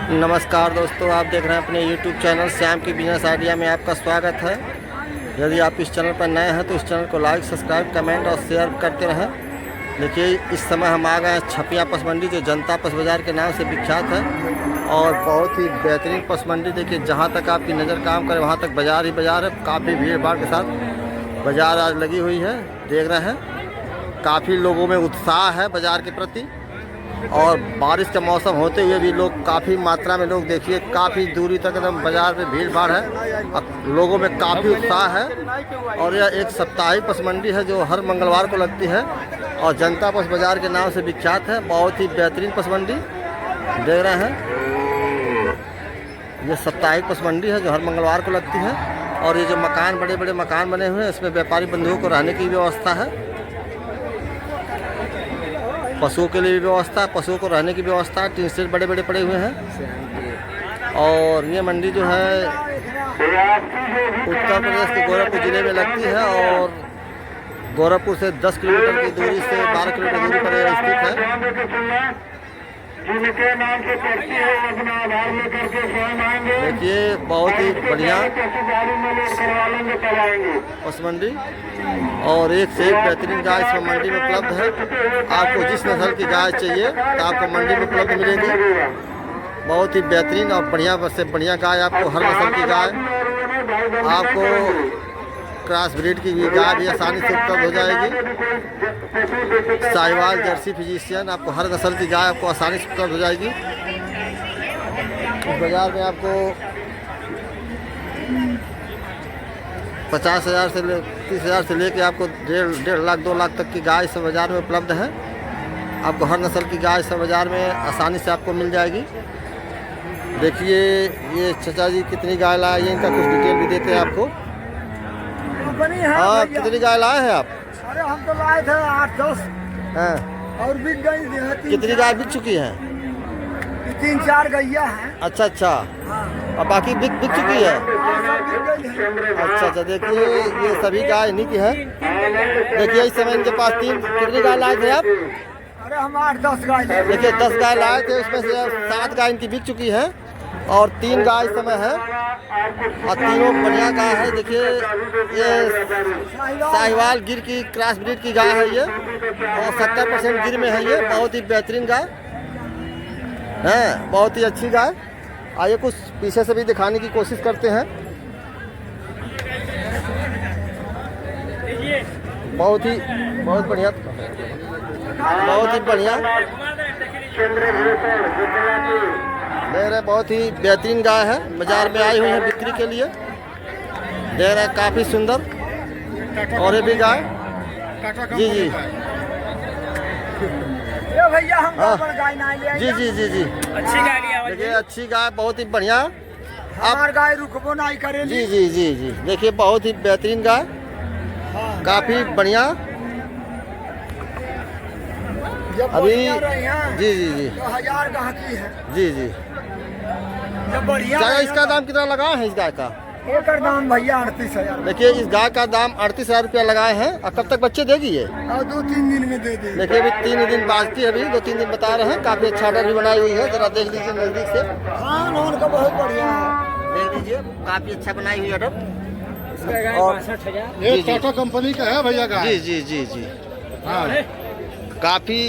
नमस्कार दोस्तों, आप देख रहे हैं अपने YouTube चैनल श्याम की बिजनेस आइडिया में आपका स्वागत है। यदि आप इस चैनल पर नए हैं तो इस चैनल को लाइक, सब्सक्राइब, कमेंट और शेयर करते रहें। देखिए, इस समय हम आ गए हैं छपिया पशु मंडी, जो जनता पशु बाज़ार के नाम से विख्यात है और बहुत ही बेहतरीन पशु मंडी। देखिए, जहाँ तक आपकी नज़र काम करे वहाँ तक बाज़ार ही बाज़ार है। काफ़ी भीड़ भाड़ के साथ बाज़ार आज लगी हुई है, देख रहे हैं। काफ़ी लोगों में उत्साह है बाज़ार के प्रति और बारिश का मौसम होते हुए भी लोग काफ़ी मात्रा में लोग देखिए काफ़ी दूरी तक एकदम बाज़ार में भीड़ भाड़ है और लोगों में काफ़ी उत्साह है। और यह एक साप्ताहिक पशु मंडी है जो हर मंगलवार को लगती है और जनता पशु बाज़ार के नाम से विख्यात है। बहुत ही बेहतरीन पशु मंडी देख रहे हैं। ये साप्ताहिक पशु मंडी है जो हर मंगलवार को लगती है और ये जो मकान, बड़े बड़े मकान बने हुए हैं, इसमें व्यापारी बंधुओं को रहने की व्यवस्था है। पशुओं के लिए भी व्यवस्था है, पशुओं को रहने की व्यवस्था है। टीन शेड बड़े बड़े पड़े हुए हैं। और ये मंडी जो है उत्तर प्रदेश के गोरखपुर ज़िले में लगती है और गोरखपुर से 10 किलोमीटर की दूरी से 12 किलोमीटर दूरी पर यह स्थित है। देखिए, बहुत ही बढ़िया पशु मंडी और एक से एक बेहतरीन गाय इस मंडी में उपलब्ध है। आपको जिस नस्ल की गाय चाहिए तो आपको मंडी में उपलब्ध मिलेगी। बहुत ही बेहतरीन और बढ़िया से बढ़िया गाय आपको, हर नस्ल की गाय आपको, क्रॉस ब्रीड की गाय भी आसानी से उपलब्ध हो जाएगी। साहिवाल, जर्सी, फिजिशियन, आपको हर नस्ल की गाय आपको आसानी से उपलब्ध हो जाएगी। इस बाज़ार में आपको 50,000 से 30,000 से लेके आपको 1.5 लाख 2 लाख तक की गाय इस बाज़ार में उपलब्ध है। आपको हर नस्ल की गाय इस बाज़ार में आसानी से आपको मिल जाएगी। देखिए, ये चाचा जी कितनी गाय लाए हैं, इनका कुछ डिटेल भी देते हैं आपको। हाँ, कितनी गाय लाए हैं आप? अरे हम तो लाए थे 8-10 हैं। और बिक गई। कितनी गाय बिक चुकी हैं? 3-4 गैया हैं। अच्छा। और बाकी बिक चुकी है। अच्छा। देखिए, ये सभी गाय इन्हीं की है। देखिए, इस समय इनके पास कितनी गाय लाए थे आप? अरे हम 8-10 गाय। देखिए, 10 गाय लाए थे, उसमें से 7 गाय इनकी बिक चुकी है और 3 गाय इस समय है और तीनों बढ़िया गाय है। देखिए, ये साहिवाल गिर की क्रॉस ब्रीड की गाय है ये और 70% गिर में है ये। बहुत ही बेहतरीन गाय है, बहुत ही अच्छी गाय। आइए कुछ पीछे से भी दिखाने की कोशिश करते हैं। बहुत बढ़िया देख रहे, बहुत ही बेहतरीन गाय है। बाजार में आई हुई है बिक्री के लिए। देख रहे, काफ़ी सुंदर। और ये भी गाय जी भैया हम गाय ना ले जी अच्छी गाय लिया। देखिए, अच्छी गाय, बहुत ही बढ़िया। हमार गाय रुकबो नहीं करेगी। जी। देखिए, बहुत ही बेहतरीन गाय, काफ़ी बढ़िया। अभी जी तो 1000 गाहकी है। जी। बढ़िया। इसका दाम कितना लगा है इस गाय का? एक दाम भैया 38,000। देखिए, इस गाय का दाम 38,000 रुपया लगाए हैं। और कब तक बच्चे देगी ये? और 2-3 दिन में दे दे। देखिए, अभी 3 दिन बाकी है, अभी 2-3 दिन बता रहे हैं। काफ़ी अच्छा ऑर्डर भी बनाई हुई है, जरा देख लीजिए नज़दीक से। हाँ, लोन का बहुत बढ़िया है, देख लीजिए, काफ़ी अच्छा बनाई हुई ऑर्डर। और 62,000 ये टाटा कंपनी का है भैया का। जी। हाँ, काफ़ी।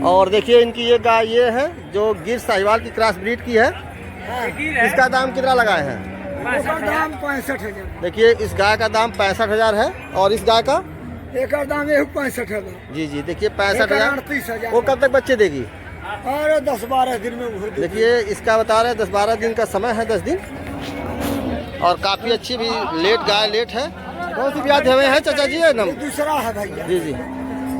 और देखिए, इनकी ये गाय ये है जो गिर साहिवाल की क्रॉस ब्रीड की है। इसका दाम कितना लगाए हैं? दाम 65,000। देखिए, इस गाय का दाम 65,000 है और इस गाय का एक दाम 65,000। जी। देखिए, 65,000। 38,000। वो कब तक बच्चे देगी? और 10-12 दिन में भर दे। देखिए, इसका बता रहे हैं 10-12 दिन का समय है, 10 दिन। और काफ़ी अच्छी भी गाय लेट है। कौन सी ब्याज हुए हैं चाचा जी? एकदम दूसरा है भैया। जी।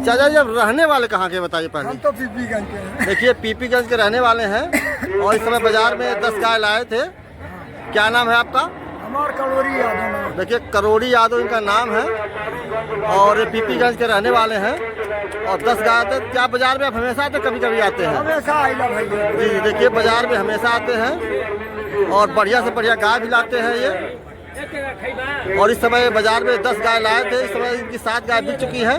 चाचा जी, अब रहने वाले कहाँ के बताइए पहले? हम तो पीपीगंज के हैं। देखिए, पीपीगंज के रहने वाले हैं और इस समय बाजार में 10 गाय लाए थे। क्या नाम है आपका? हमार करोड़ी यादव। देखिए, करोड़ी यादव इनका नाम है और ये पीपीगंज के रहने वाले हैं और 10 गाय थे। क्या बाजार में आप हमेशा आते, कभी आते हैं? हमेशा आइला भैया। जी। देखिए, बाजार में हमेशा आते हैं और बढ़िया से बढ़िया गाय भी लाते हैं ये। और इस समय बाजार में 10 गाय लाए थे, इस समय इनकी 7 गाय बिक चुकी है।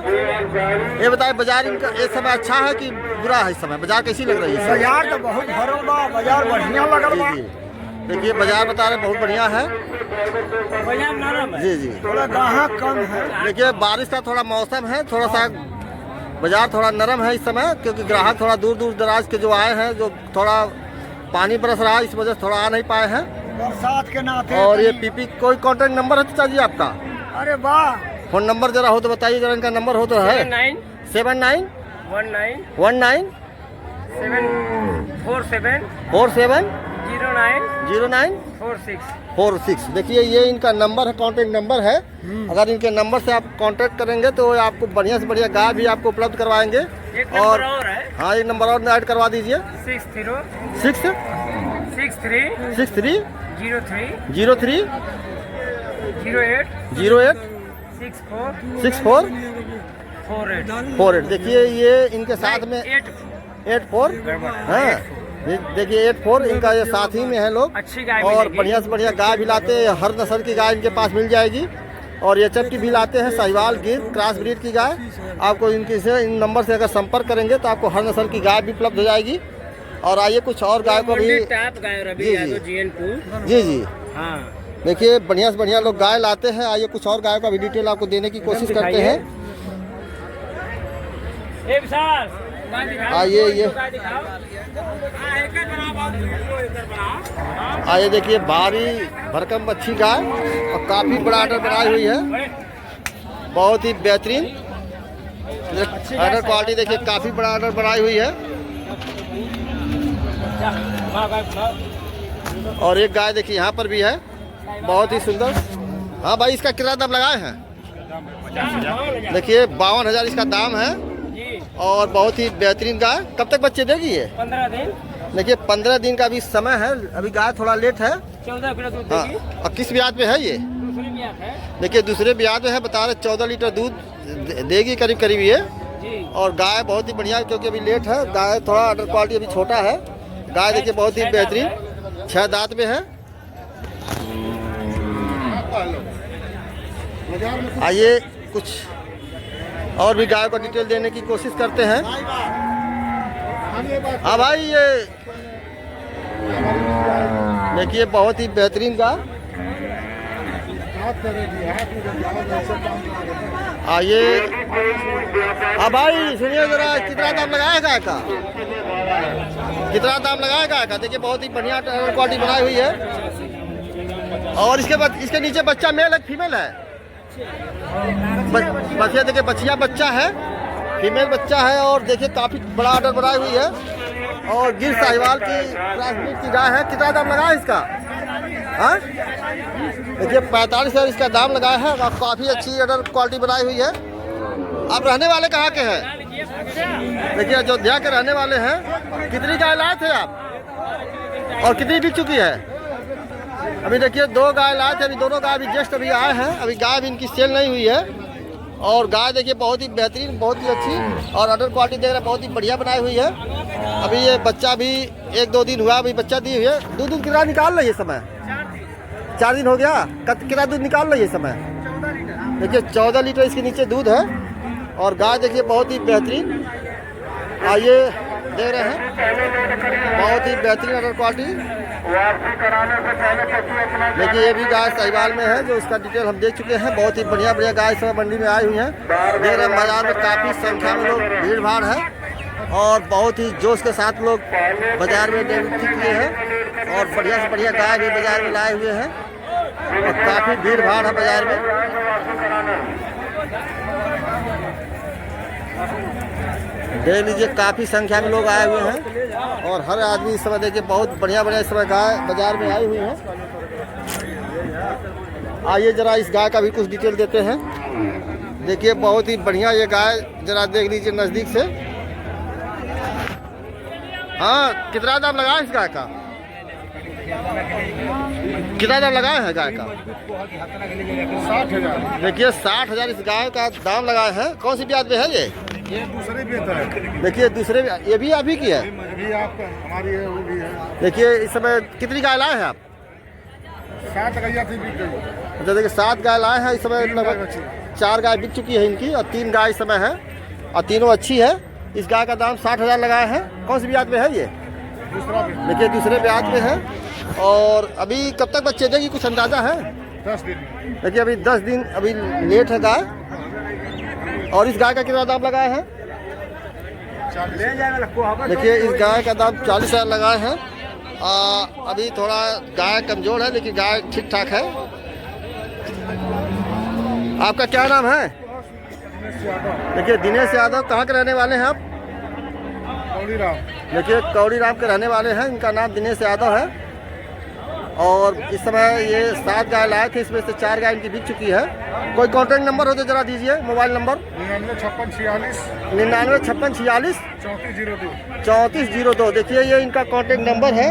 ये बताए बाजार इनका इस समय अच्छा है कि बुरा है? इस समय बाजार कैसी लग रही है? बाजार तो बहुत भरल बा, बाजार बढ़िया लगल बा। जी जी, देखिए बाजार बता रहे बहुत बढ़िया है। बाजार नरम है, जी जी, थोड़ा ग्राहक कम है। देखिए बारिश का थोड़ा मौसम है, थोड़ा सा बाजार थोड़ा नरम है इस समय, क्योंकि ग्राहक थोड़ा दूर दूर दराज के जो आए हैं, जो थोड़ा पानी बरस रहा है इस वजह से थोड़ा आ नहीं पाए हैं। बरसात के नाते और ये पीपी कोई कांटेक्ट नंबर है चाचा जी आपका? अरे वाह, फोन नंबर जरा हो तो बताइए, जरा इनका नंबर हो तो है? 79 19 47 09 46। देखिए ये इनका नंबर है, कांटेक्ट नंबर है। अगर इनके नंबर से आप कांटेक्ट करेंगे तो आपको बढ़िया से बढ़िया गाय भी आपको उपलब्ध करवाएंगे। और हाँ, एक नंबर और ऐड करवा दीजिए। 63 03 08 64 48। देखिए ये इनके साथ में 84 है। देखिए 84 इनका ये साथ ही में है लोग। अच्छी गाय और बढ़िया से बढ़िया गाय भी लाते हैं, हर नस्ल की गाय इनके पास मिल जाएगी। और ये चप की भी लाते हैं, साहिवाल गिर क्रॉस ब्रीड की गाय। आपको इनकी से इन नंबर से अगर संपर्क करेंगे तो आपको हर नस्ल की गाय भी उपलब्ध हो जाएगी। और आइए कुछ और गाय को भी। जी जी, हाँ, देखिए बढ़िया से बढ़िया लोग गाय लाते हैं। आइए कुछ और गाय का भी डिटेल आपको देने की कोशिश करते हैं। आइए ये आइए देखिए भारी भरकम अच्छी गाय और काफ़ी बड़ा आर्डर बनाई हुई है, बहुत ही बेहतरीन आर्डर क्वालिटी। देखिए काफ़ी बड़ा आर्डर बनाई हुई है। और एक गाय देखिए यहाँ पर भी है, बहुत ही सुंदर। हाँ भाई, इसका कितना दाम लगाए हैं? देखिए 52,000 इसका दाम है। और बहुत ही बेहतरीन गाय। कब तक बच्चे देगी ये? 15 दिन। देखिए 15 दिन का अभी समय है, अभी गाय थोड़ा लेट है। 14 किलो दूध हाँ, देगी। और किस ब्याज पे है ये? दूसरी ब्याज है देखिए दूसरे ब्याज में है, बता रहे 14 लीटर दूध देगी करीब करीब ये। जी। और गाय बहुत ही बढ़िया, क्योंकि अभी लेट है। गाय थोड़ा ऑर्डर क्वालिटी अभी छोटा है। गाय देखिए बहुत ही बेहतरीन, 6 दांत में है। आइए कुछ और भी गाय को डिटेल देने की कोशिश करते हैं। हाँ भाई, ये देखिए बहुत ही बेहतरीन गाय। आइए, हाँ भाई सुनिए जरा, कितना दाम लगाया गाय का? कितना दाम लगाया गाय का? देखिए बहुत ही बढ़िया क्वालिटी बनाई हुई है। और इसके बाद इसके नीचे बच्चा मेल है फीमेल है? बच्चिया देखिए, बच्चिया बच्चा है, फीमेल बच्चा है। और देखिए काफ़ी बड़ा ऑर्डर बनाई हुई है। और गिर साहिवाल की क्रॉस ब्रीड की गाय है। कितना दाम लगा है इसका? हाँ देखिए 45,000 इसका दाम लगाया है। और काफ़ी अच्छी ऑर्डर क्वालिटी बनाई हुई है। आप रहने वाले कहाँ के हैं? देखिए अयोध्या के रहने वाले हैं। कितनी गाय लाए थे आप और कितनी बिक चुकी है? अभी देखिए 2 गाय लाए थे, अभी दोनों गाय अभी जस्ट अभी आए हैं। अभी गाय भी इनकी सेल नहीं हुई है। और गाय देखिए बहुत ही बेहतरीन, बहुत ही अच्छी। और ऑर्डर क्वालिटी देख रहे हैं, बहुत ही बढ़िया बनाई हुई है। अभी ये बच्चा भी 1-2 दिन हुआ अभी बच्चा दी हुई है। दूध कितना निकाल रही है समय? 4 दिन हो गया। कितना दूध निकाल रही है समय? देखिए 14 लीटर इसके नीचे दूध है। और गाय देखिए बहुत ही बेहतरीन। आइए दे रहे हैं, बहुत ही बेहतरीन ऑर्डर क्वालिटी। देखिए ये भी गाय साहिवाल में है, जो इसका डिटेल हम देख चुके हैं। बहुत ही बढ़िया बढ़िया गाय सब मंडी में आई हुई हैं। देख रहे हैं बाजार में काफ़ी संख्या में लोग, भीड़ भाड़ है। और बहुत ही जोश के साथ लोग बाजार में एंट्री किए हैं। और बढ़िया से बढ़िया गाय भी बाजार में लाए हुए हैं। और काफ़ी भीड़ भाड़ है बाजार में। देख लीजिए काफ़ी संख्या में लोग आए हुए हैं। और हर आदमी इस समय देखिए बहुत बढ़िया बढ़िया इस समय गाय बाजार में आई हुई है। आइए जरा इस गाय का भी कुछ डिटेल देते हैं। देखिए बहुत ही बढ़िया ये गाय, जरा देख लीजिए नज़दीक से। हाँ, कितना दाम लगाया इस गाय का? कितना दाम लगाया है गाय का? 60,000। देखिए 60,000 इस गाय का दाम लगाया है। कौन सी ब्याज में है ये? दूसरे भी है। देखिए दूसरे, ये भी अभी की है। ये आपका हमारी है, वो भी है। देखिए इस समय कितनी गाय लाए हैं आप? 7 गैया थी बिक गई। अच्छा देखिए 7 गाय लाए हैं इस समय, लगभग 4 गाय बिक चुकी है इनकी और 3 गाय इस समय है और तीनों अच्छी है। इस गाय का दाम 60,000 लगाए हैं। कौन सी ब्याज में है ये? दूसरा भी देखिए दूसरे ब्याज में है। और अभी कब तक बच्चे देगी, कुछ अंदाजा है? 10 दिन में। देखिए अभी 10 दिन अभी लेट है गाय। और इस गाय का कितना दाम लगाए हैं? 40। देखिए इस गाय का दाम 40,000 लगाए हैं। अभी थोड़ा गाय कमज़ोर है लेकिन गाय ठीक ठाक है। आपका क्या नाम है? देखिए दिनेश यादव। कहाँ के रहने वाले हैं आप? कौड़ीराम। देखिए कौड़ी राम के रहने वाले हैं। इनका नाम दिनेश यादव है। और इस समय ये 7 गाय लाए थे, इसमें से 4 गाय इनकी बिक चुकी है। कोई कॉन्टैक्ट नंबर हो तो जरा दीजिए, मोबाइल नंबर। 995646 995646 3402। 3402। देखिए ये इनका कॉन्टैक्ट नंबर है।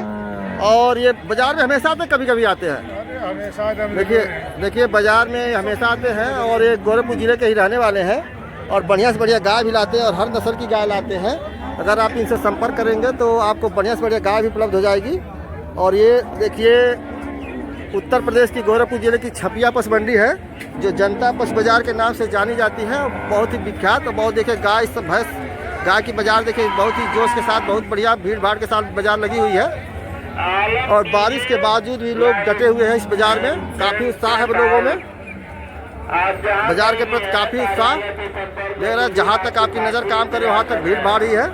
और ये बाज़ार में हमेशा आते, कभी कभी आते हैं? अरे हमेशा एकदम देखिए बाज़ार में हमेशा आते हैं। और ये गोरखपुर ज़िले के ही रहने वाले हैं और बढ़िया से बढ़िया गाय भी लाते हैं और हर नस्ल की गाय लाते हैं। अगर आप इनसे संपर्क करेंगे तो आपको बढ़िया से बढ़िया गाय भी उपलब्ध हो जाएगी। और ये देखिए उत्तर प्रदेश की गोरखपुर ज़िले की छपिया पशु मंडी है, जो जनता पशु बाज़ार के नाम से जानी जाती है। बहुत ही विख्यात और बहुत देखिए गाय सब भैंस गाय की बाज़ार देखिए बहुत ही जोश के साथ, बहुत बढ़िया भीड़ भाड़ के साथ बाज़ार लगी हुई है। और बारिश के बावजूद भी लोग डटे हुए हैं इस बाज़ार में। काफ़ी उत्साह है लोगों में, बाज़ार के प्रति काफ़ी उत्साह देख रहे हैं। जहाँ तक आपकी नज़र काम करे वहाँ तक भीड़ भाड़ ही है।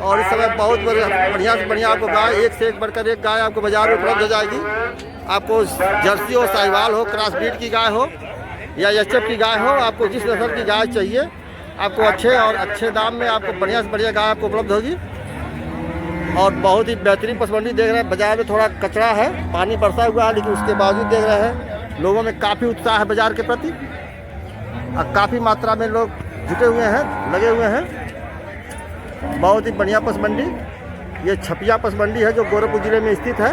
और इस समय बहुत बढ़िया से बढ़िया आपको गाय, एक से एक बढ़कर एक गाय आपको बाज़ार में उपलब्ध हो जाएगी। आपको जर्सी हो, साहिवाल हो, क्रॉस ब्रीड की गाय हो या एचएफ की गाय हो, आपको जिस नस्ल की गाय चाहिए आपको अच्छे और अच्छे दाम में आपको बढ़िया से बढ़िया गाय आपको उपलब्ध होगी। और बहुत ही बेहतरीन पशु मंडी देख रहे हैं। बाज़ार में थोड़ा कचरा है, पानी बरसा हुआ है, लेकिन उसके बावजूद देख रहे हैं लोगों में काफ़ी उत्साह है बाज़ार के प्रति और काफ़ी मात्रा में लोग जुटे हुए हैं, लगे हुए हैं। बहुत ही बढ़िया पशु मंडी ये छपिया पशु मंडी है जो गोरखपुर ज़िले में स्थित है।